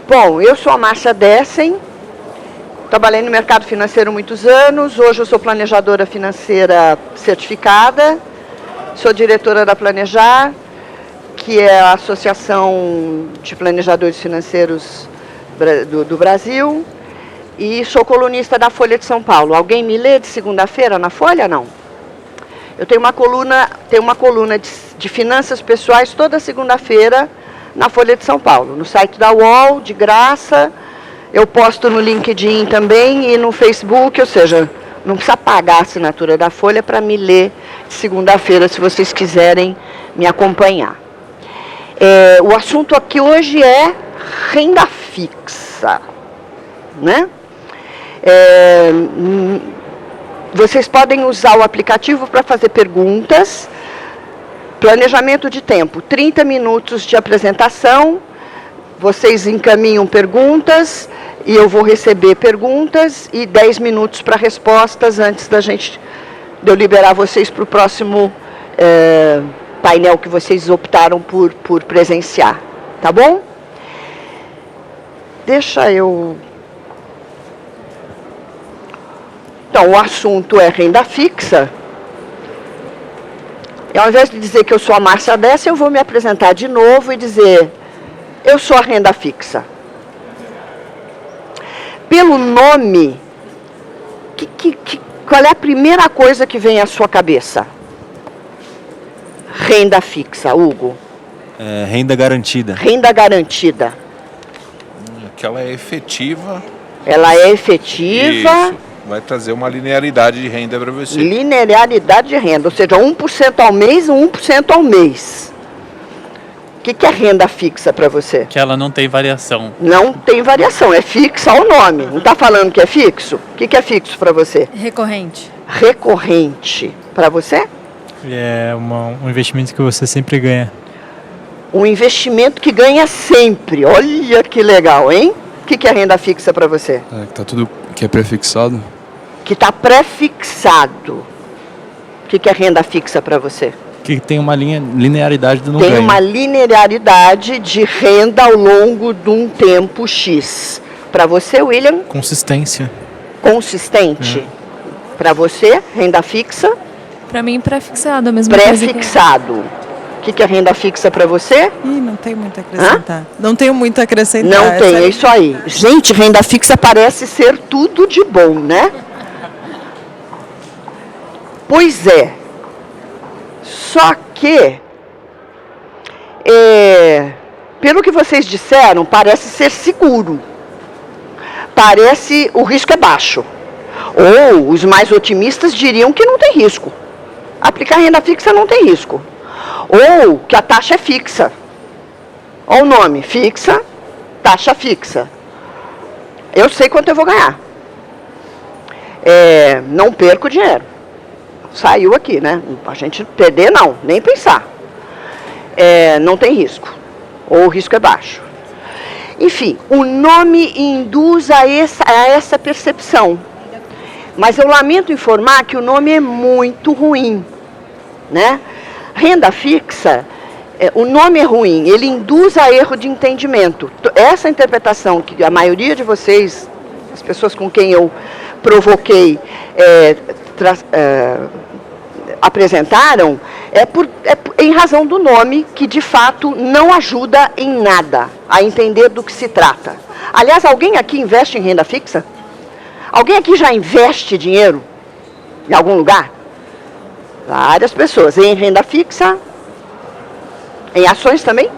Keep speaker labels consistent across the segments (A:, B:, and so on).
A: Bom, eu sou a Márcia Dessen, trabalhei no mercado financeiro há muitos anos, hoje eu sou planejadora financeira certificada, sou diretora da Planejar, que é a Associação de Planejadores Financeiros do Brasil, e sou colunista da Folha de São Paulo. Alguém me lê de segunda-feira na Folha? Não. Eu tenho uma coluna de finanças pessoais toda segunda-feira na Folha de São Paulo, no site da UOL, de graça. Eu posto no LinkedIn também e no Facebook, ou seja, não precisa pagar a assinatura da Folha para me ler de segunda-feira, se vocês quiserem me acompanhar. O assunto aqui hoje é renda fixa, né? Vocês podem usar o aplicativo para fazer perguntas. Planejamento de tempo, 30 minutos de apresentação, vocês encaminham perguntas e eu vou receber perguntas e 10 minutos para respostas antes de eu liberar vocês para o próximo painel que vocês optaram por presenciar, tá bom? Deixa eu... Então, o assunto é renda fixa. E ao invés de dizer que eu sou a Márcia Dessen, eu vou me apresentar de novo e dizer, eu sou a renda fixa. Pelo nome, qual é a primeira coisa que vem à sua cabeça? Renda fixa, Hugo.
B: Renda garantida.
A: Renda garantida.
C: Que ela é efetiva.
A: Ela é efetiva.
C: Isso. Vai trazer uma linearidade de renda para você.
A: Linearidade de renda, ou seja, 1% ao mês, 1% ao mês. O que é renda fixa para você?
D: Que ela não tem variação.
A: Não tem variação, é fixa ao nome. Não está falando que é fixo? O que é fixo para você?
E: Recorrente.
A: Recorrente. Para você?
D: É um investimento que você sempre ganha.
A: Um investimento que ganha sempre. Olha que legal, hein? O que é renda fixa para você?
B: Tá tudo que é prefixado.
A: Que está prefixado. O que é renda fixa para você?
D: Que tem uma linearidade do não
A: ganho.
D: Tem
A: uma linearidade de renda ao longo de um tempo X. Para você, William?
D: Consistência.
A: Consistente. Para você, renda fixa?
E: Para mim, prefixado, a mesma
A: prefixado. Coisa que... O que é renda fixa para você?
F: Não tenho muito a acrescentar. Não tenho muito a acrescentar.
A: Não tem, é isso aí. Gente, renda fixa parece ser tudo de bom, né? Pois é. Só que, pelo que vocês disseram, parece ser seguro. O risco é baixo. Ou os mais otimistas diriam que não tem risco. Aplicar renda fixa não tem risco. Ou que a taxa é fixa. Olha o nome, fixa, taxa fixa. Eu sei quanto eu vou ganhar. Não perco dinheiro. Saiu aqui, né? A gente perder, não, nem pensar. Não tem risco. Ou o risco é baixo. Enfim, o nome induz a essa percepção. Mas eu lamento informar que o nome é muito ruim, né? Renda fixa, o nome é ruim, ele induz a erro de entendimento. Essa interpretação que a maioria de vocês, as pessoas com quem eu provoquei, apresentaram, em razão do nome, que de fato não ajuda em nada a entender do que se trata. Aliás, alguém aqui investe em renda fixa? Alguém aqui já investe dinheiro em algum lugar? Várias pessoas. Em renda fixa? Em ações também?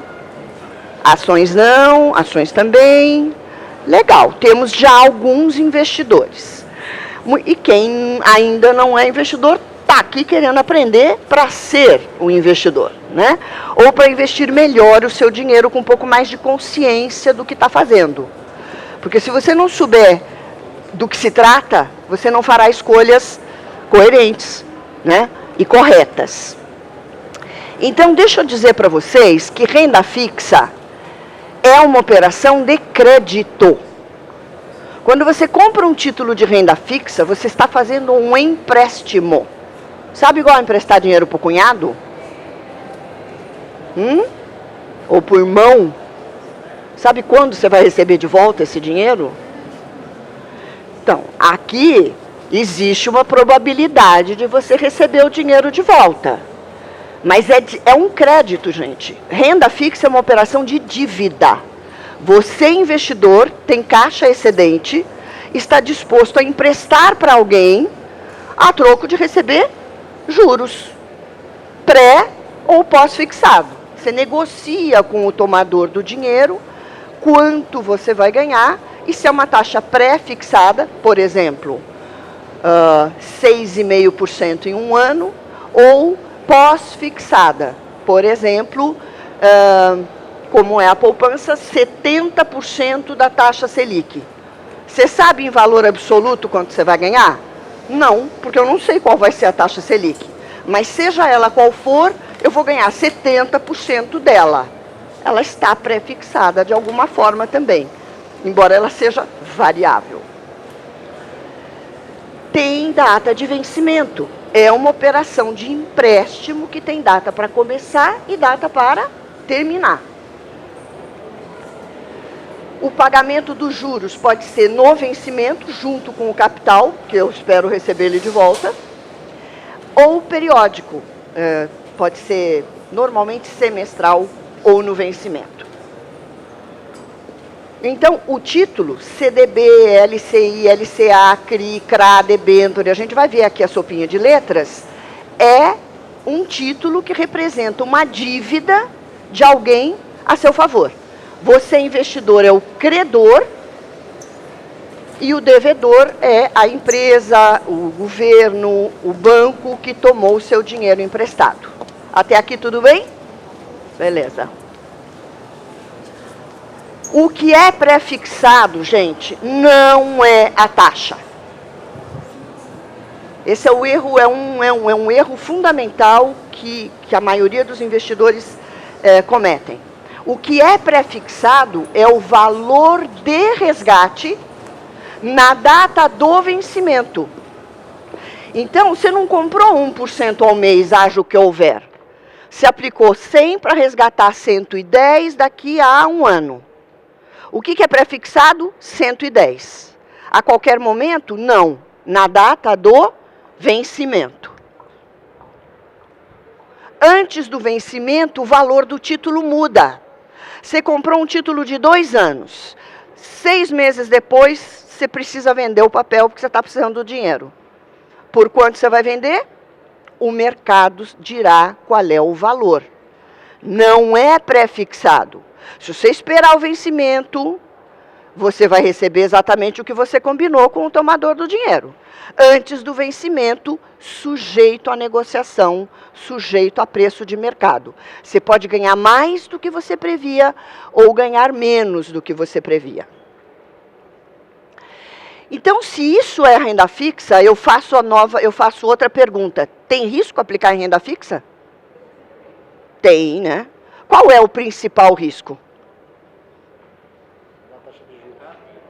A: Ações não, ações também. Legal, temos já alguns investidores. E quem ainda não é investidor, está aqui querendo aprender para ser um investidor, né? Ou para investir melhor o seu dinheiro com um pouco mais de consciência do que está fazendo. Porque se você não souber do que se trata, você não fará escolhas coerentes, né? E corretas. Então, deixa eu dizer para vocês que renda fixa é uma operação de crédito. Quando você compra um título de renda fixa, você está fazendo um empréstimo. Sabe igual emprestar dinheiro para o cunhado? Ou para o irmão? Sabe quando você vai receber de volta esse dinheiro? Então, aqui existe uma probabilidade de você receber o dinheiro de volta. Mas é um crédito, gente. Renda fixa é uma operação de dívida. Você, investidor, tem caixa excedente, está disposto a emprestar para alguém a troco de receber juros, pré ou pós-fixado. Você negocia com o tomador do dinheiro quanto você vai ganhar, e se é uma taxa pré-fixada, por exemplo, 6,5% em um ano, ou pós-fixada, por exemplo, como é a poupança, 70% da taxa Selic. Você sabe em valor absoluto quanto você vai ganhar? Não, porque eu não sei qual vai ser a taxa Selic. Mas seja ela qual for, eu vou ganhar 70% dela. Ela está pré-fixada de alguma forma também, embora ela seja variável. Tem data de vencimento. É uma operação de empréstimo que tem data para começar e data para terminar. O pagamento dos juros pode ser no vencimento, junto com o capital, que eu espero receber ele de volta, ou periódico, pode ser normalmente semestral ou no vencimento. Então, o título CDB, LCI, LCA, CRI, CRA, debênture, a gente vai ver aqui a sopinha de letras, é um título que representa uma dívida de alguém a seu favor. Você, investidor, é o credor e o devedor é a empresa, o governo, o banco que tomou o seu dinheiro emprestado. Até aqui tudo bem? Beleza. O que é pré-fixado, gente, não é a taxa. Esse é o erro, é um erro fundamental que a maioria dos investidores cometem. O que é pré-fixado é o valor de resgate na data do vencimento. Então, você não comprou 1% ao mês, haja o que houver. Você aplicou 100 para resgatar 110 daqui a um ano. O que é pré-fixado? 110. A qualquer momento? Não. Na data do vencimento. Antes do vencimento, o valor do título muda. Você comprou um título de 2 anos. 6 meses depois, você precisa vender o papel porque você está precisando do dinheiro. Por quanto você vai vender? O mercado dirá qual é o valor. Não é pré-fixado. Se você esperar o vencimento, você vai receber exatamente o que você combinou com o tomador do dinheiro. Antes do vencimento, sujeito à negociação, sujeito a preço de mercado. Você pode ganhar mais do que você previa ou ganhar menos do que você previa. Então, se isso é renda fixa, eu faço outra pergunta. Tem risco aplicar em renda fixa? Tem, né? Qual é o principal risco?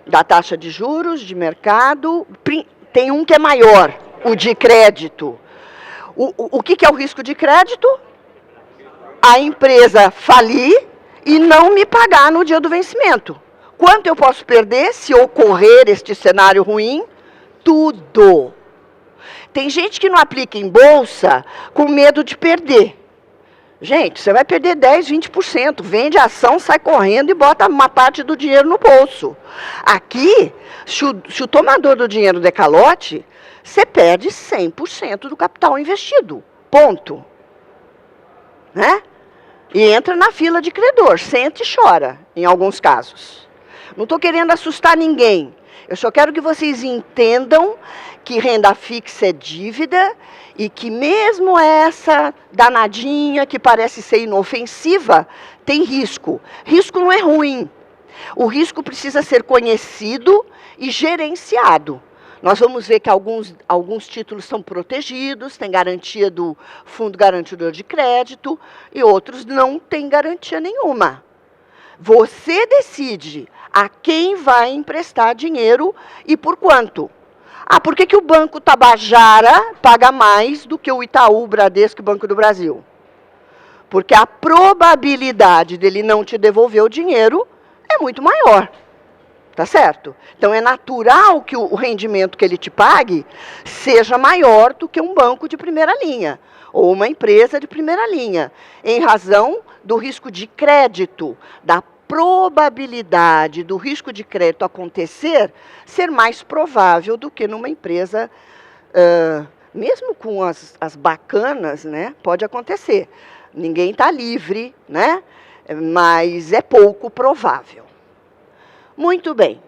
A: Da taxa de juros, de mercado. Tem um que é maior, o de crédito. O que é o risco de crédito? A empresa falir e não me pagar no dia do vencimento. Quanto eu posso perder se ocorrer este cenário ruim? Tudo. Tem gente que não aplica em bolsa com medo de perder. Gente, você vai perder 10, 20%. Vende a ação, sai correndo e bota uma parte do dinheiro no bolso. Aqui, se o tomador do dinheiro der calote, você perde 100% do capital investido. Ponto. Né? E entra na fila de credor, senta e chora, em alguns casos. Não estou querendo assustar ninguém. Eu só quero que vocês entendam que renda fixa é dívida e que mesmo essa danadinha que parece ser inofensiva, tem risco. Risco não é ruim. O risco precisa ser conhecido e gerenciado. Nós vamos ver que alguns títulos são protegidos, tem garantia do Fundo Garantidor de Crédito, e outros não têm garantia nenhuma. Você decide a quem vai emprestar dinheiro e por quanto. Ah, por que o Banco Tabajara paga mais do que o Itaú, o Bradesco e o Banco do Brasil? Porque a probabilidade dele não te devolver o dinheiro é muito maior. Tá certo? Então, é natural que o rendimento que ele te pague seja maior do que um banco de primeira linha ou uma empresa de primeira linha, em razão do risco de crédito, da probabilidade do risco de crédito acontecer ser mais provável do que numa empresa, mesmo com as bacanas, né, pode acontecer. Ninguém está livre, né, mas é pouco provável. Muito bem.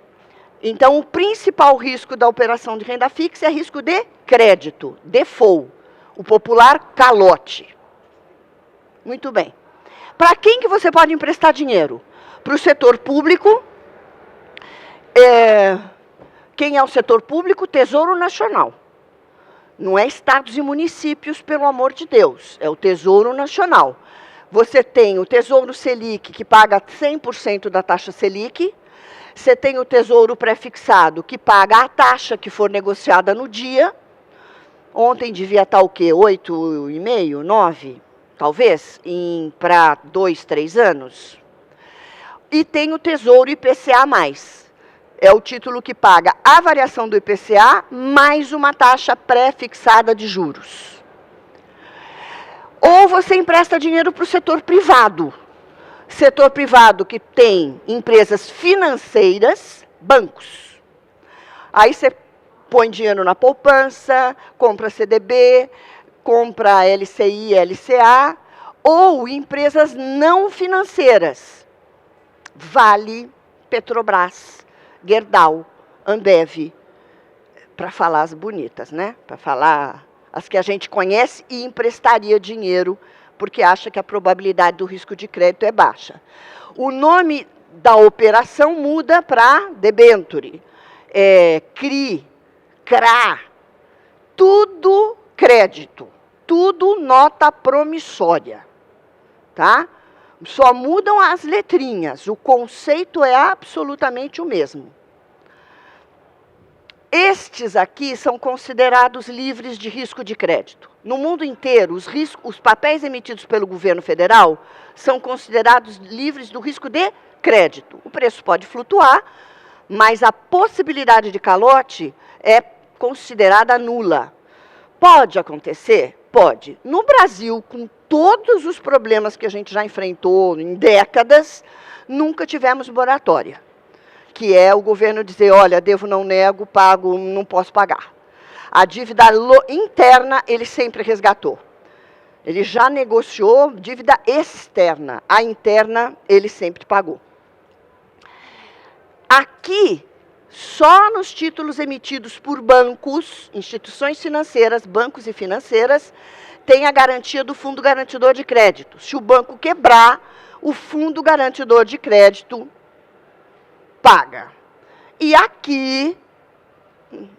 A: Então, o principal risco da operação de renda fixa é risco de crédito, default, o popular calote. Muito bem. Para quem que você pode emprestar dinheiro? Para o setor público. Quem é o setor público? Tesouro Nacional. Não é estados e municípios, pelo amor de Deus. É o Tesouro Nacional. Você tem o Tesouro Selic, que paga 100% da taxa Selic. Você tem o Tesouro Prefixado, que paga a taxa que for negociada no dia. Ontem devia estar o quê? 8,5, 9, talvez, para 2, 3 anos. E tem o Tesouro IPCA+. É o título que paga a variação do IPCA mais uma taxa pré-fixada de juros. Ou você empresta dinheiro para o setor privado. Setor privado que tem empresas financeiras, bancos. Aí você põe dinheiro na poupança, compra CDB, compra LCI, LCA, ou empresas não financeiras. Vale, Petrobras, Gerdau, Ambev, para falar as bonitas, né? Para falar as que a gente conhece e emprestaria dinheiro, porque acha que a probabilidade do risco de crédito é baixa. O nome da operação muda para debenture, CRI, CRA, tudo crédito, tudo nota promissória, tá? Só mudam as letrinhas, o conceito é absolutamente o mesmo. Estes aqui são considerados livres de risco de crédito. No mundo inteiro, os papéis emitidos pelo governo federal são considerados livres do risco de crédito. O preço pode flutuar, mas a possibilidade de calote é considerada nula. Pode acontecer? Pode. No Brasil, com todos os problemas que a gente já enfrentou em décadas, nunca tivemos moratória. Que é o governo dizer, olha, devo, não nego, pago, não posso pagar. A dívida interna, ele sempre resgatou. Ele já negociou dívida externa. A interna, ele sempre pagou. Aqui, só nos títulos emitidos por bancos, instituições financeiras, bancos e financeiras, tem a garantia do Fundo Garantidor de Crédito. Se o banco quebrar, o Fundo Garantidor de Crédito paga. E aqui,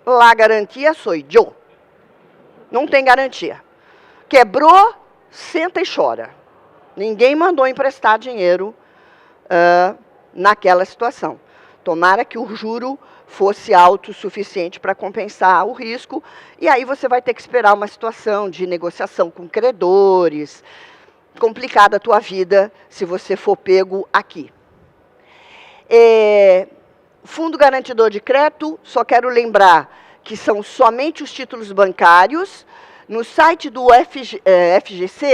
A: la garantia sou eu. Não tem garantia. Quebrou, senta e chora. Ninguém mandou emprestar dinheiro naquela situação. Tomara que o juro fosse alto o suficiente para compensar o risco, e aí você vai ter que esperar uma situação de negociação com credores, complicada a tua vida se você for pego aqui. Fundo Garantidor de Crédito, só quero lembrar que são somente os títulos bancários. No site do fgc.org.br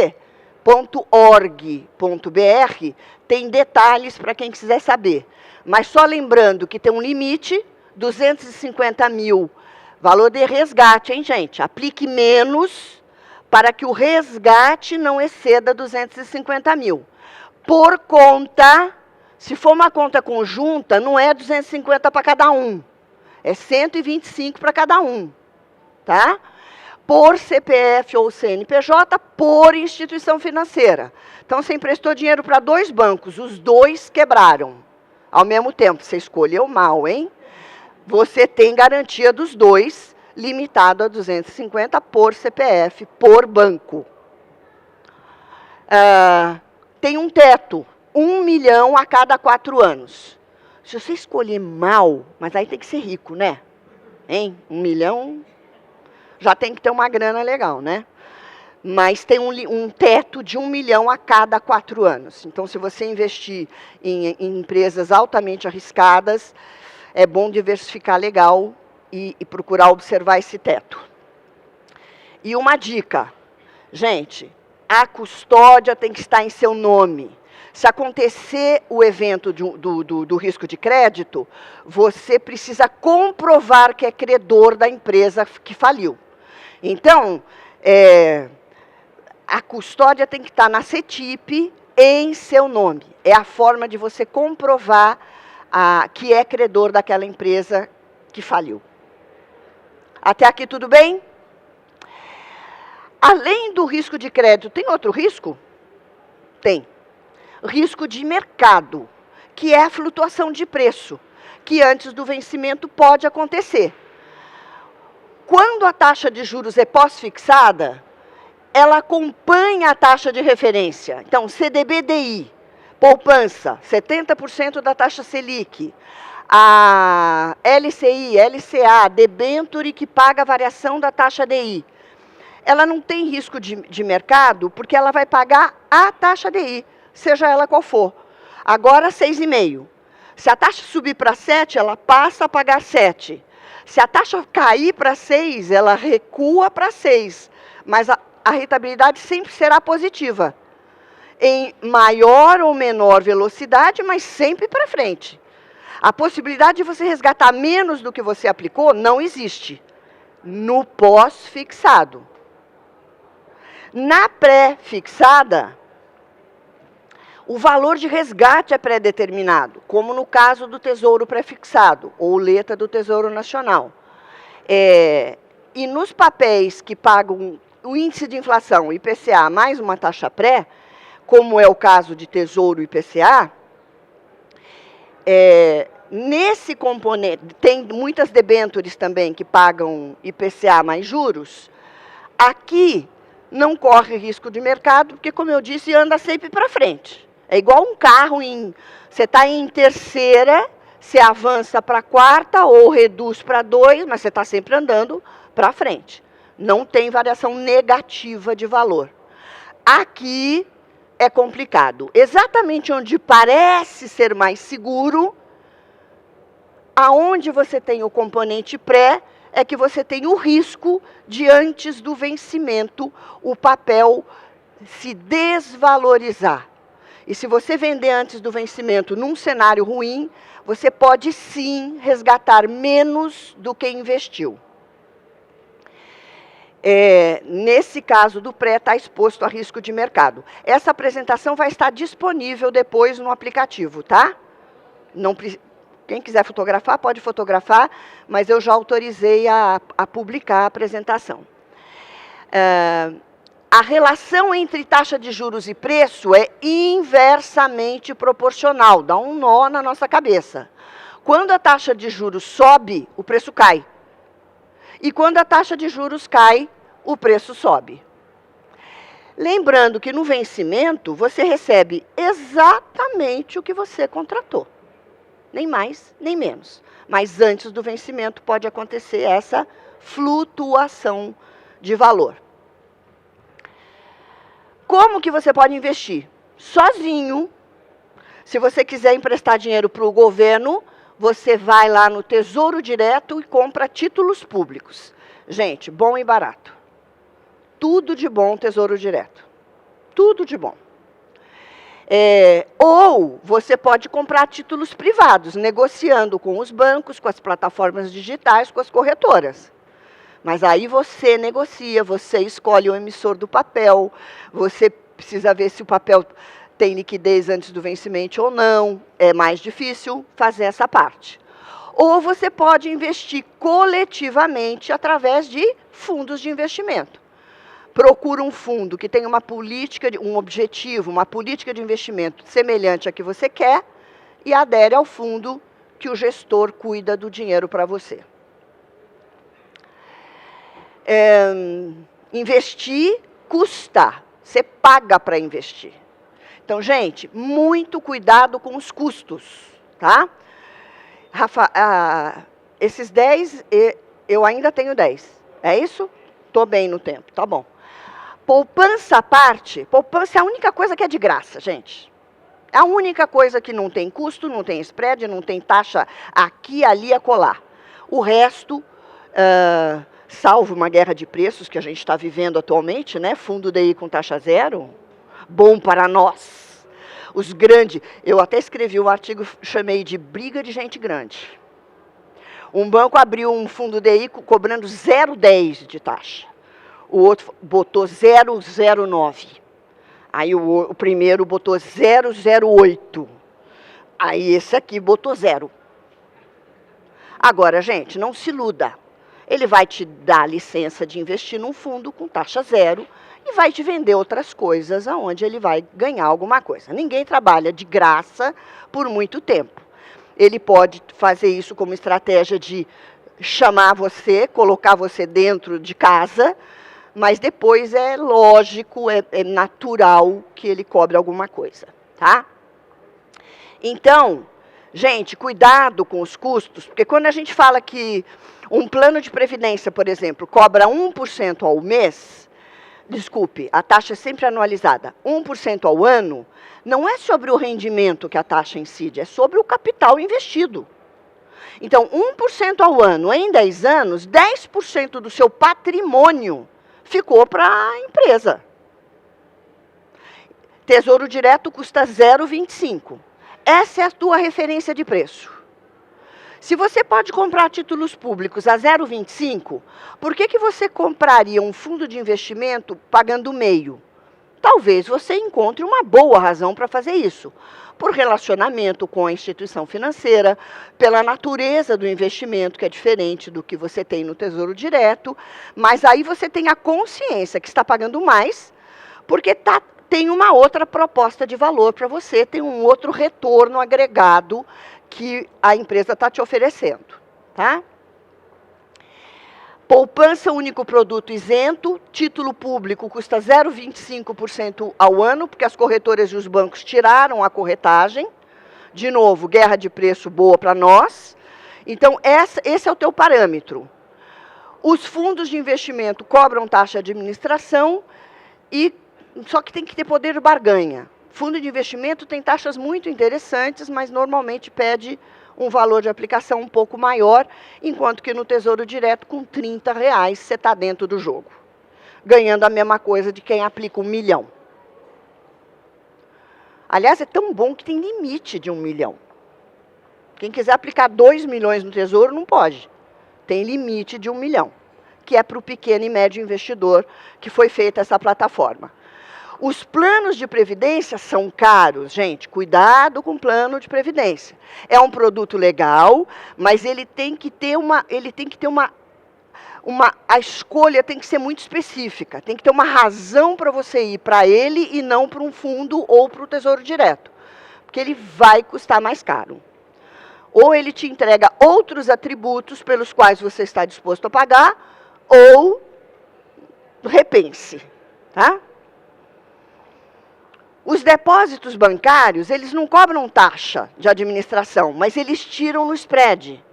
A: tem detalhes para quem quiser saber. Mas só lembrando que tem um limite, 250 mil, valor de resgate, hein, gente? Aplique menos para que o resgate não exceda 250 mil. Por conta, se for uma conta conjunta, não é 250 para cada um, é 125 para cada um, tá? Por CPF ou CNPJ, por instituição financeira. Então, você emprestou dinheiro para 2 bancos, os 2 quebraram. Ao mesmo tempo, você escolheu mal, hein? Você tem garantia dos 2, limitado a 250 por CPF, por banco. Tem um teto, 1 milhão a cada 4 anos. Se você escolher mal, mas aí tem que ser rico, né? Hein? 1 milhão, já tem que ter uma grana legal, né? mas tem um teto de 1 milhão a cada 4 anos. Então, se você investir em empresas altamente arriscadas, é bom diversificar legal e procurar observar esse teto. E uma dica, gente, a custódia tem que estar em seu nome. Se acontecer o evento do risco de crédito, você precisa comprovar que é credor da empresa que faliu. Então, a custódia tem que estar na CETIP em seu nome. É a forma de você comprovar que é credor daquela empresa que faliu. Até aqui tudo bem? Além do risco de crédito, tem outro risco? Tem. Risco de mercado, que é a flutuação de preço, que antes do vencimento pode acontecer. Quando a taxa de juros é pós-fixada, ela acompanha a taxa de referência. Então, CDB-DI, poupança, 70% da taxa Selic, a LCI, LCA, debênture que paga a variação da taxa DI. Ela não tem risco de mercado, porque ela vai pagar a taxa DI, seja ela qual for. Agora, 6,5. Se a taxa subir para 7, ela passa a pagar 7. Se a taxa cair para 6, ela recua para 6. Mas a rentabilidade sempre será positiva. Em maior ou menor velocidade, mas sempre para frente. A possibilidade de você resgatar menos do que você aplicou não existe. No pós-fixado. Na pré-fixada, o valor de resgate é pré-determinado, como no caso do Tesouro Pré-fixado, ou letra do Tesouro Nacional. E nos papéis que pagam o índice de inflação, IPCA, mais uma taxa pré, como é o caso de Tesouro IPCA, nesse componente, tem muitas debêntures também que pagam IPCA mais juros, aqui não corre risco de mercado, porque, como eu disse, anda sempre para frente. É igual um carro, você está em terceira, você avança para quarta ou reduz para 2, mas você está sempre andando para frente. Não tem variação negativa de valor. Aqui é complicado. Exatamente onde parece ser mais seguro, aonde você tem o componente pré, é que você tem o risco de, antes do vencimento, o papel se desvalorizar. E se você vender antes do vencimento num cenário ruim, você pode sim resgatar menos do que investiu. Nesse caso do pré, está exposto a risco de mercado. Essa apresentação vai estar disponível depois no aplicativo, tá? Quem quiser fotografar, pode fotografar, mas eu já autorizei a publicar a apresentação. A relação entre taxa de juros e preço é inversamente proporcional, dá um nó na nossa cabeça. Quando a taxa de juros sobe, o preço cai. E quando a taxa de juros cai, o preço sobe. Lembrando que no vencimento, você recebe exatamente o que você contratou. Nem mais, nem menos. Mas antes do vencimento pode acontecer essa flutuação de valor. Como que você pode investir? Sozinho. Se você quiser emprestar dinheiro para o governo, você vai lá no Tesouro Direto e compra títulos públicos. Gente, bom e barato. Tudo de bom, Tesouro Direto. Tudo de bom. Ou você pode comprar títulos privados, negociando com os bancos, com as plataformas digitais, com as corretoras. Mas aí você negocia, você escolhe o emissor do papel, você precisa ver se o papel tem liquidez antes do vencimento ou não. É mais difícil fazer essa parte. Ou você pode investir coletivamente através de fundos de investimento. Procura um fundo que tenha uma política, um objetivo, uma política de investimento semelhante à que você quer e adere ao fundo que o gestor cuida do dinheiro para você. Investir custa, você paga para investir. Então, gente, muito cuidado com os custos, tá? Rafa, esses 10, eu ainda tenho 10, é isso? Estou bem no tempo, tá bom. Poupança à parte, poupança é a única coisa que é de graça, gente. É a única coisa que não tem custo, não tem spread, não tem taxa aqui, ali, acolá. O resto, salvo uma guerra de preços que a gente está vivendo atualmente, né? Fundo DI com taxa zero, bom para nós. Os grandes, eu até escrevi um artigo, chamei de briga de gente grande. Um banco abriu um fundo DI cobrando 0,10 de taxa. O outro botou 0,09. Aí o primeiro botou 0,08. Aí esse aqui botou 0. Agora, gente, não se iluda. Ele vai te dar licença de investir num fundo com taxa zero e vai te vender outras coisas aonde ele vai ganhar alguma coisa. Ninguém trabalha de graça por muito tempo. Ele pode fazer isso como estratégia de chamar você, colocar você dentro de casa, mas depois é lógico, é natural que ele cobre alguma coisa, tá? Então, gente, cuidado com os custos, porque quando a gente fala que um plano de previdência, por exemplo, cobra 1% ao mês, desculpe, a taxa é sempre anualizada, 1% ao ano, não é sobre o rendimento que a taxa incide, é sobre o capital investido. Então, 1% ao ano em 10 anos, 10% do seu patrimônio ficou para a empresa. Tesouro Direto custa 0,25. Essa é a tua referência de preço. Se você pode comprar títulos públicos a 0,25, por que você compraria um fundo de investimento pagando meio? Talvez você encontre uma boa razão para fazer isso. Por relacionamento com a instituição financeira, pela natureza do investimento, que é diferente do que você tem no Tesouro Direto, mas aí você tem a consciência que está pagando mais, porque tem uma outra proposta de valor para você, tem um outro retorno agregado que a empresa está te oferecendo, tá? Poupança, único produto isento, título público custa 0,25% ao ano, porque as corretoras e os bancos tiraram a corretagem. De novo, guerra de preço boa para nós. Então, esse é o teu parâmetro. Os fundos de investimento cobram taxa de administração, só que tem que ter poder de barganha. Fundo de investimento tem taxas muito interessantes, mas normalmente pede um valor de aplicação um pouco maior, enquanto que no Tesouro Direto, com R$30, você está dentro do jogo. Ganhando a mesma coisa de quem aplica 1 milhão. Aliás, é tão bom que tem limite de 1 milhão. Quem quiser aplicar 2 milhões no Tesouro, não pode. Tem limite de 1 milhão, que é para o pequeno e médio investidor que foi feita essa plataforma. Os planos de previdência são caros, gente, cuidado com o plano de previdência. É um produto legal, mas ele tem que ter a escolha tem que ser muito específica, tem que ter uma razão para você ir para ele e não para um fundo ou para o Tesouro Direto, porque ele vai custar mais caro. Ou ele te entrega outros atributos pelos quais você está disposto a pagar, ou repense, tá? Os depósitos bancários, eles não cobram taxa de administração, mas eles tiram no spread.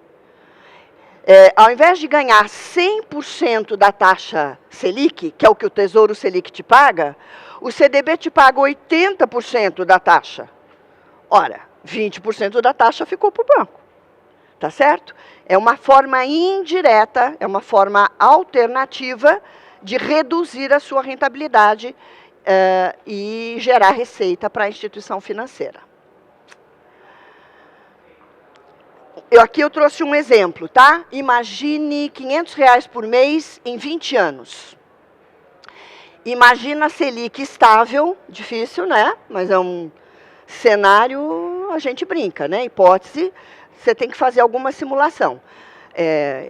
A: Ao invés de ganhar 100% da taxa Selic, que é o que o Tesouro Selic te paga, o CDB te paga 80% da taxa. Ora, 20% da taxa ficou para o banco. Tá certo? É uma forma indireta, é uma forma alternativa de reduzir a sua rentabilidade e gerar receita para a instituição financeira. Aqui eu trouxe um exemplo, tá? Imagine R$500 por mês em 20 anos. Imagina a Selic estável, difícil, né? Mas é um cenário, a gente brinca, né? Hipótese, você tem que fazer alguma simulação.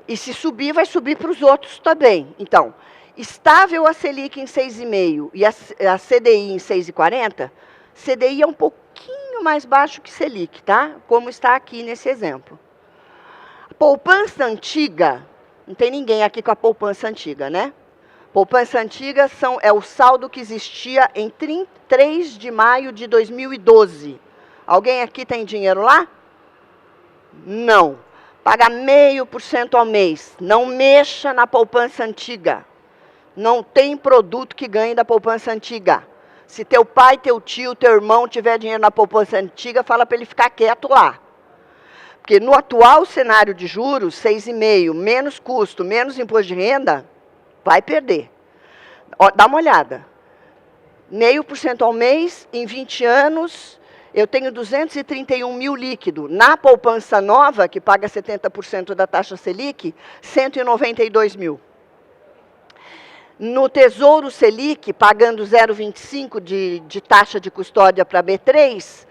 A: E se subir, vai subir para os outros também. Então, estável a Selic em 6,5% e a CDI em 6,40%, CDI é um pouquinho mais baixo que Selic, tá? Como está aqui nesse exemplo. Poupança antiga, não tem ninguém aqui com a poupança antiga, né? Poupança antiga é o saldo que existia em 3 de maio de 2012. Alguém aqui tem dinheiro lá? Não. Paga 0,5% ao mês. Não mexa na poupança antiga. Não tem produto que ganhe da poupança antiga. Se teu pai, teu tio, teu irmão tiver dinheiro na poupança antiga, fala para ele ficar quieto lá. Porque no atual cenário de juros, 6,5, menos custo, menos imposto de renda, vai perder. Ó, dá uma olhada. 0,5% ao mês, em 20 anos, eu tenho 231 mil líquido. Na poupança nova, que paga 70% da taxa Selic, 192 mil. No Tesouro Selic, pagando 0,25 de taxa de custódia para B3,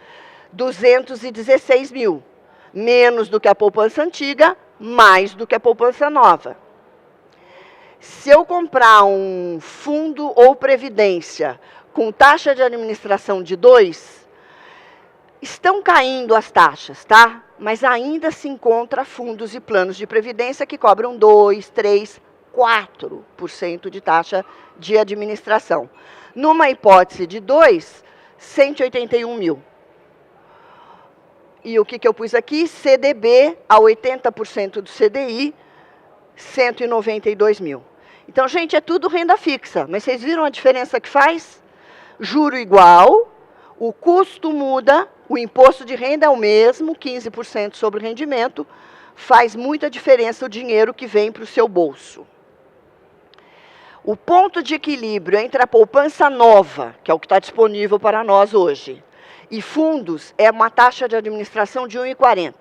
A: 216 mil. Menos do que a poupança antiga, mais do que a poupança nova. Se eu comprar um fundo ou previdência com taxa de administração de 2, estão caindo as taxas, tá? Mas ainda se encontra fundos e planos de previdência que cobram 2, 3, 4% de taxa de administração. Numa hipótese de 2, 181 mil. E o que eu pus aqui? CDB a 80% do CDI, 192 mil. Então, gente, é tudo renda fixa. Mas vocês viram a diferença que faz? Juro igual, o custo muda, o imposto de renda é o mesmo, 15% sobre o rendimento, faz muita diferença o dinheiro que vem para o seu bolso. O ponto de equilíbrio entre a poupança nova, que é o que está disponível para nós hoje, e fundos, é uma taxa de administração de 1,40.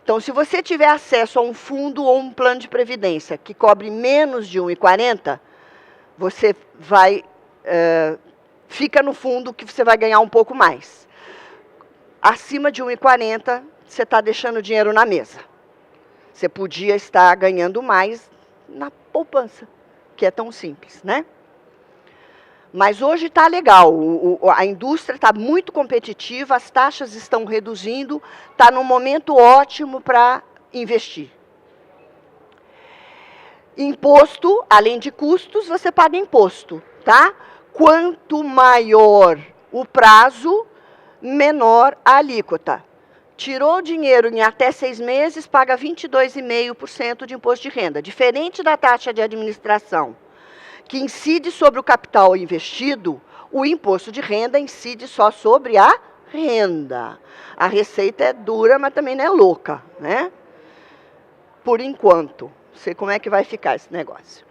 A: Então, se você tiver acesso a um fundo ou um plano de previdência que cobre menos de 1,40, você vai, fica no fundo que você vai ganhar um pouco mais. Acima de 1,40, você está deixando dinheiro na mesa. Você podia estar ganhando mais na poupança, que é tão simples, né? Mas hoje está legal, a indústria está muito competitiva, as taxas estão reduzindo, está num momento ótimo para investir. Imposto, além de custos, você paga imposto, tá? Quanto maior o prazo, menor a alíquota. Tirou o dinheiro em até 6 meses, paga 22,5% de imposto de renda, diferente da taxa de administração, que incide sobre o capital investido, o imposto de renda incide só sobre a renda. A receita é dura, mas também não é louca, né? Por enquanto. Não sei como é que vai ficar esse negócio.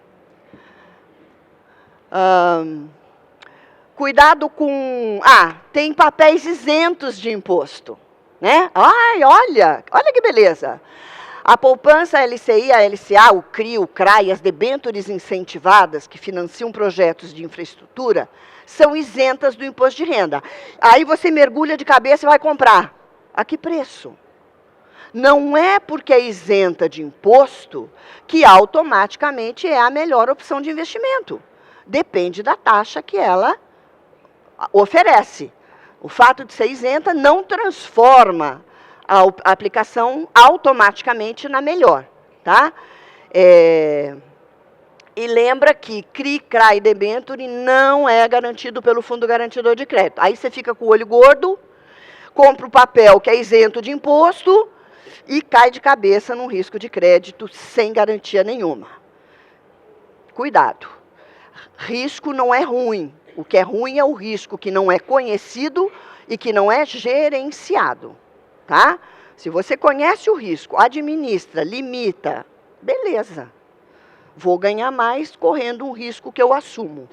A: Cuidado com... tem papéis isentos de imposto, né? Ai, olha que beleza. A poupança, a LCI, a LCA, o CRI, o CRA e as debêntures incentivadas que financiam projetos de infraestrutura são isentas do imposto de renda. Aí você mergulha de cabeça e vai comprar. A que preço? Não é porque é isenta de imposto que automaticamente é a melhor opção de investimento. Depende da taxa que ela oferece. O fato de ser isenta não transforma a aplicação automaticamente na melhor, tá? E lembra que CRI, CRA e debênture não é garantido pelo Fundo Garantidor de Crédito. Aí você fica com o olho gordo, compra o papel que é isento de imposto e cai de cabeça num risco de crédito sem garantia nenhuma. Cuidado. Risco não é ruim. O que é ruim é o risco que não é conhecido e que não é gerenciado. Tá? Se você conhece o risco, administra, limita, beleza. Vou ganhar mais correndo um risco que eu assumo.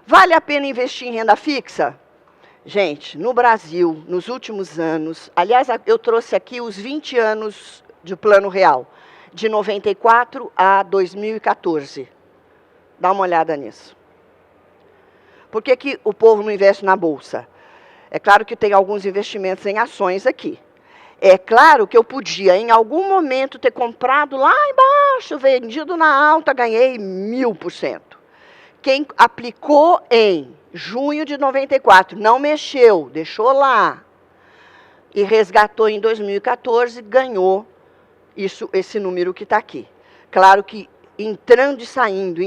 A: Vale a pena investir em renda fixa? Gente, no Brasil, nos últimos anos, aliás, eu trouxe aqui os 20 anos de Plano Real, de 94 a 2014. Dá uma olhada nisso. Por que o povo não investe na Bolsa? É claro que tem alguns investimentos em ações aqui. É claro que eu podia, em algum momento, ter comprado lá embaixo, vendido na alta, ganhei 1000%. Quem aplicou em junho de 94, não mexeu, deixou lá, e resgatou em 2014, ganhou esse número que está aqui. Claro que entrando e saindo,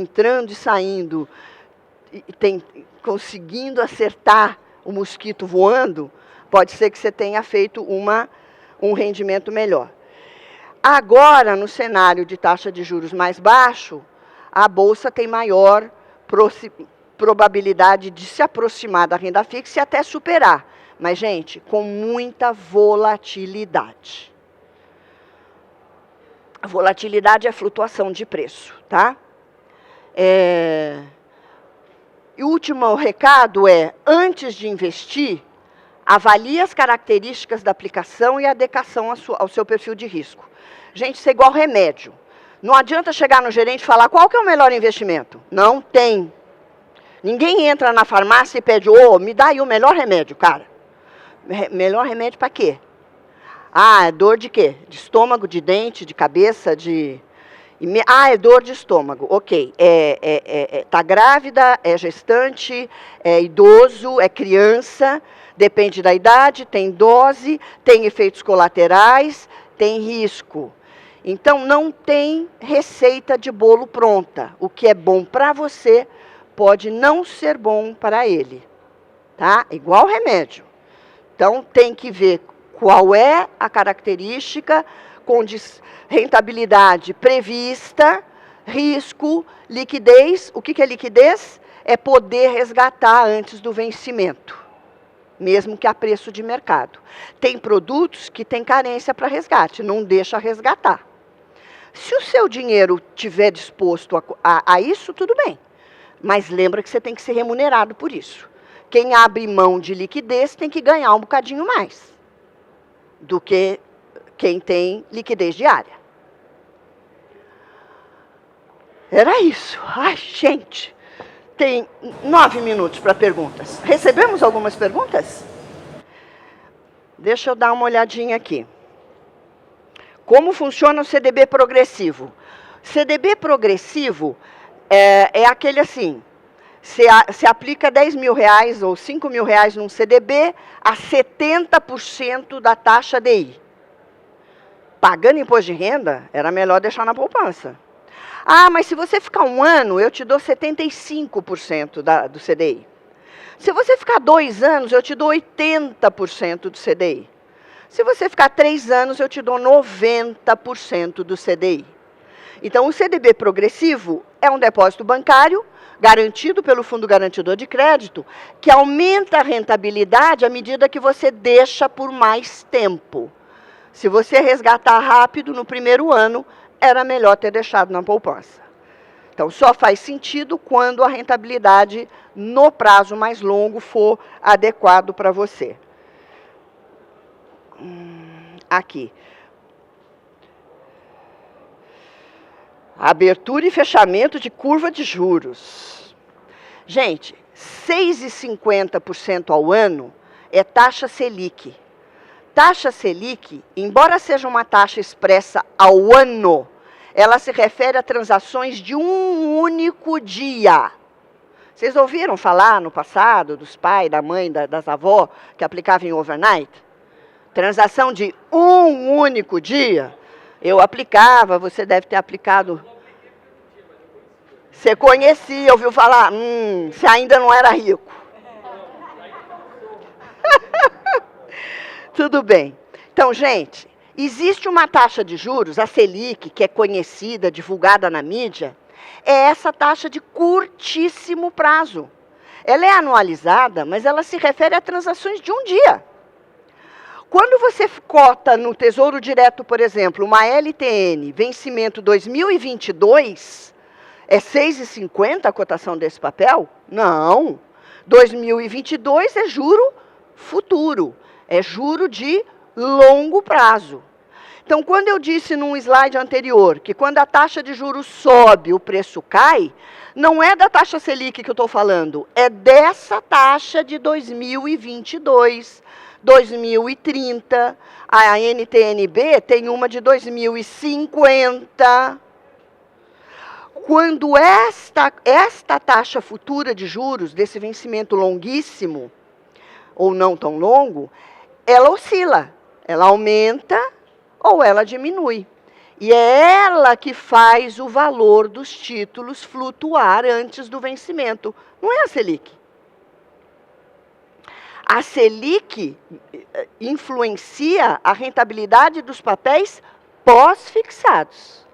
A: conseguindo acertar o mosquito voando, pode ser que você tenha feito um rendimento melhor. Agora, no cenário de taxa de juros mais baixo, a Bolsa tem maior probabilidade de se aproximar da renda fixa e até superar. Mas, gente, com muita volatilidade. A volatilidade é flutuação de preço, tá? E o último recado é, antes de investir, avalie as características da aplicação e a adequação ao seu perfil de risco. Gente, isso é igual remédio. Não adianta chegar no gerente e falar qual que é o melhor investimento. Não tem. Ninguém entra na farmácia e pede, me dá aí o melhor remédio, cara. Melhor remédio para quê? Ah, é dor de quê? De estômago, de dente, de cabeça, de... é dor de estômago. Ok. Tá grávida, é gestante, é idoso, é criança, depende da idade, tem dose, tem efeitos colaterais, tem risco. Então, não tem receita de bolo pronta. O que é bom para você pode não ser bom para ele. Tá? Igual remédio. Então, tem que ver qual é a característica, rentabilidade prevista, risco, liquidez. O que é liquidez? É poder resgatar antes do vencimento, mesmo que a preço de mercado. Tem produtos que têm carência para resgate, não deixa resgatar. Se o seu dinheiro estiver disposto a isso, tudo bem. Mas lembra que você tem que ser remunerado por isso. Quem abre mão de liquidez tem que ganhar um bocadinho mais do que quem tem liquidez diária. Era isso. Ai, gente, tem 9 minutos para perguntas. Recebemos algumas perguntas? Deixa eu dar uma olhadinha aqui. Como funciona o CDB progressivo? CDB progressivo é aquele assim, você aplica 10 mil reais ou 5 mil reais num CDB a 70% da taxa DI. Pagando imposto de renda, era melhor deixar na poupança. Ah, mas se você ficar um ano, eu te dou 75% do CDI. Se você ficar 2 anos, eu te dou 80% do CDI. Se você ficar 3 anos, eu te dou 90% do CDI. Então, o CDB progressivo é um depósito bancário garantido pelo Fundo Garantidor de Crédito, que aumenta a rentabilidade à medida que você deixa por mais tempo. Se você resgatar rápido no primeiro ano, era melhor ter deixado na poupança. Então, só faz sentido quando a rentabilidade no prazo mais longo for adequado para você. Aqui. Abertura e fechamento de curva de juros. Gente, 6,50% ao ano é taxa Selic. Taxa Selic, embora seja uma taxa expressa ao ano, ela se refere a transações de um único dia. Vocês ouviram falar no passado dos pais, da mãe, das avós, que aplicavam em overnight? Transação de um único dia. Eu aplicava, você deve ter aplicado. Você conhecia, ouviu falar, você ainda não era rico. Tudo bem. Então, gente, existe uma taxa de juros, a Selic, que é conhecida, divulgada na mídia, é essa taxa de curtíssimo prazo. Ela é anualizada, mas ela se refere a transações de um dia. Quando você cota no Tesouro Direto, por exemplo, uma LTN, vencimento 2022, é 6,50 a cotação desse papel? Não. 2022 é juro futuro, é juro de longo prazo. Então, quando eu disse num slide anterior que quando a taxa de juros sobe, o preço cai, não é da taxa Selic que eu estou falando, é dessa taxa de 2022, 2030, a NTNB tem uma de 2050. Quando esta taxa futura de juros, desse vencimento longuíssimo, ou não tão longo, ela oscila, ela aumenta ou ela diminui. E é ela que faz o valor dos títulos flutuar antes do vencimento, não é a Selic. A Selic influencia a rentabilidade dos papéis pós-fixados.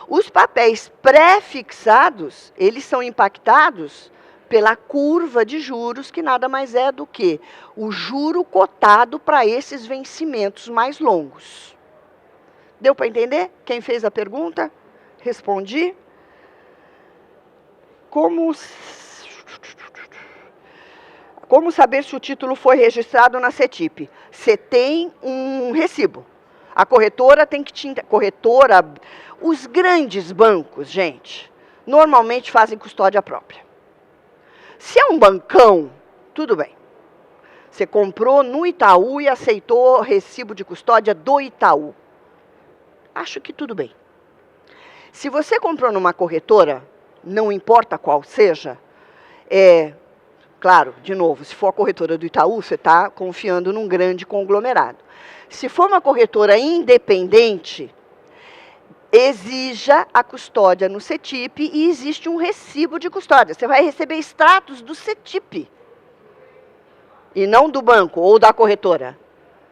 A: Os papéis pré-fixados, eles são impactados pela curva de juros, que nada mais é do que o juro cotado para esses vencimentos mais longos. Deu para entender? Quem fez a pergunta? Respondi. Como saber se o título foi registrado na CETIP? Você tem um recibo. A corretora tem que te... Os grandes bancos, gente, normalmente fazem custódia própria. Se é um bancão, tudo bem. Você comprou no Itaú e aceitou recibo de custódia do Itaú. Acho que tudo bem. Se você comprou numa corretora, não importa qual seja, claro, de novo, se for a corretora do Itaú, você está confiando num grande conglomerado. Se for uma corretora independente, exija a custódia no CETIP e existe um recibo de custódia. Você vai receber extratos do CETIP e não do banco ou da corretora.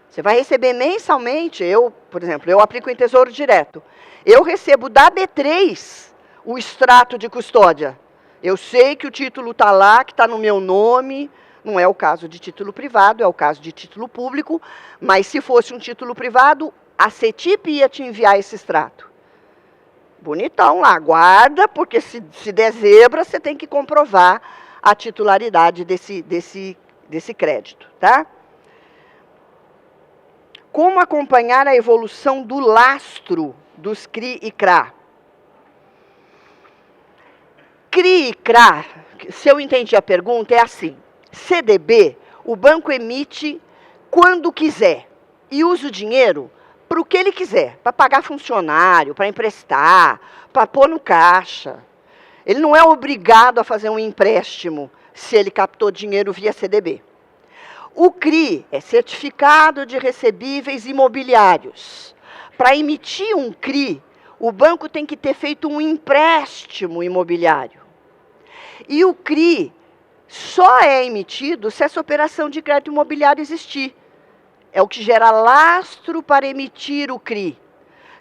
A: Você vai receber mensalmente, por exemplo, eu aplico em Tesouro Direto. Eu recebo da B3 o extrato de custódia. Eu sei que o título está lá, que está no meu nome. Não é o caso de título privado, é o caso de título público. Mas se fosse um título privado, a CETIP ia te enviar esse extrato. Bonitão lá, guarda, porque se der zebra, você tem que comprovar a titularidade desse crédito, tá? Como acompanhar a evolução do lastro dos CRI e CRA? CRI e CRA, se eu entendi a pergunta, é assim. CDB, o banco emite quando quiser e usa o dinheiro para o que ele quiser, para pagar funcionário, para emprestar, para pôr no caixa. Ele não é obrigado a fazer um empréstimo se ele captou dinheiro via CDB. O CRI é Certificado de Recebíveis Imobiliários. Para emitir um CRI, o banco tem que ter feito um empréstimo imobiliário. E o CRI só é emitido se essa operação de crédito imobiliário existir. É o que gera lastro para emitir o CRI.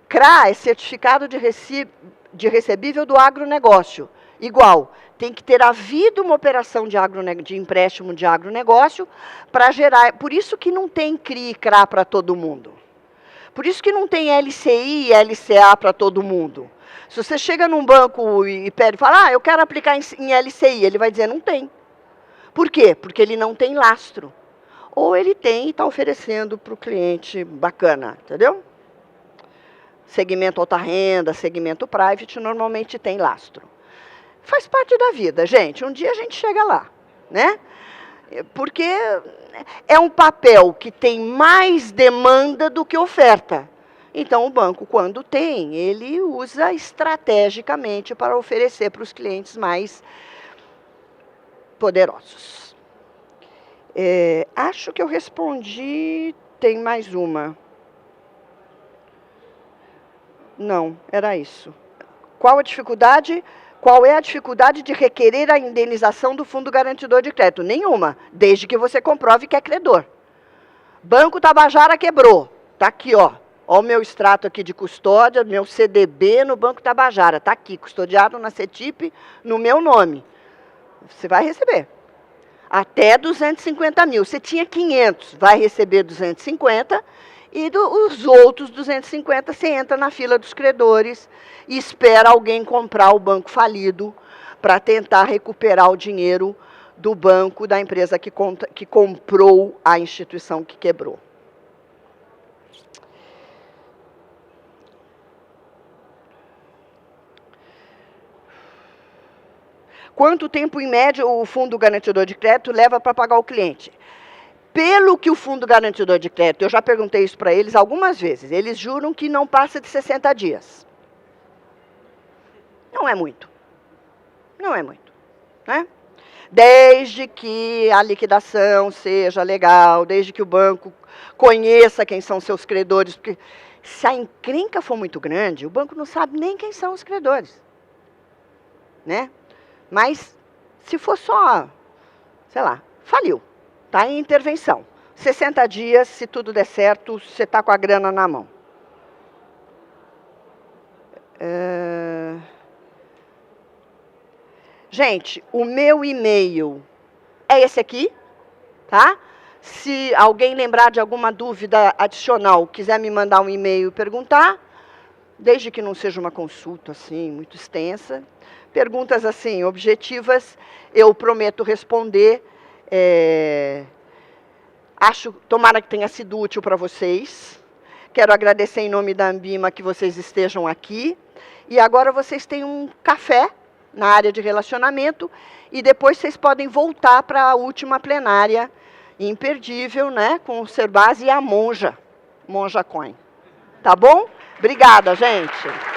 A: CRA é Certificado de Recebível do Agronegócio. Igual, tem que ter havido uma operação de empréstimo de agronegócio para gerar... Por isso que não tem CRI e CRA para todo mundo. Por isso que não tem LCI e LCA para todo mundo. Se você chega num banco e pede, fala, eu quero aplicar em LCI, ele vai dizer, não tem. Por quê? Porque ele não tem lastro. Ou ele tem e está oferecendo para o cliente bacana, entendeu? Segmento alta renda, segmento private, normalmente tem lastro. Faz parte da vida, gente. Um dia a gente chega lá, né? Porque é um papel que tem mais demanda do que oferta. Então, o banco, quando tem, ele usa estrategicamente para oferecer para os clientes mais poderosos. Acho que eu respondi. Tem mais uma. Não, era isso. Qual é a dificuldade de requerer a indenização do Fundo Garantidor de Crédito? Nenhuma, desde que você comprove que é credor. Banco Tabajara quebrou. Está aqui, ó. Ó o meu extrato aqui de custódia, meu CDB no Banco Tabajara. Está aqui, custodiado na CETIP, no meu nome. Você vai receber. Até 250 mil. Você tinha 500, vai receber 250. E os outros 250, você entra na fila dos credores e espera alguém comprar o banco falido para tentar recuperar o dinheiro do banco, da empresa que comprou a instituição que quebrou. Quanto tempo, em média, o Fundo Garantidor de Crédito leva para pagar o cliente? Pelo que o Fundo Garantidor de Crédito, eu já perguntei isso para eles algumas vezes, eles juram que não passa de 60 dias. Não é muito. Não é muito, né? Desde que a liquidação seja legal, desde que o banco conheça quem são seus credores, porque se a encrenca for muito grande, o banco não sabe nem quem são os credores, né? Mas, se for só, sei lá, faliu, está em intervenção. 60 dias, se tudo der certo, você está com a grana na mão. Gente, o meu e-mail é esse aqui, tá? Se alguém lembrar de alguma dúvida adicional, quiser me mandar um e-mail e perguntar, desde que não seja uma consulta assim muito extensa, perguntas assim objetivas, eu prometo responder. Tomara que tenha sido útil para vocês. Quero agradecer em nome da Ambima que vocês estejam aqui. E agora vocês têm um café na área de relacionamento e depois vocês podem voltar para a última plenária imperdível, né, com o Serbaz e a Monja Coin. Tá bom? Obrigada, gente.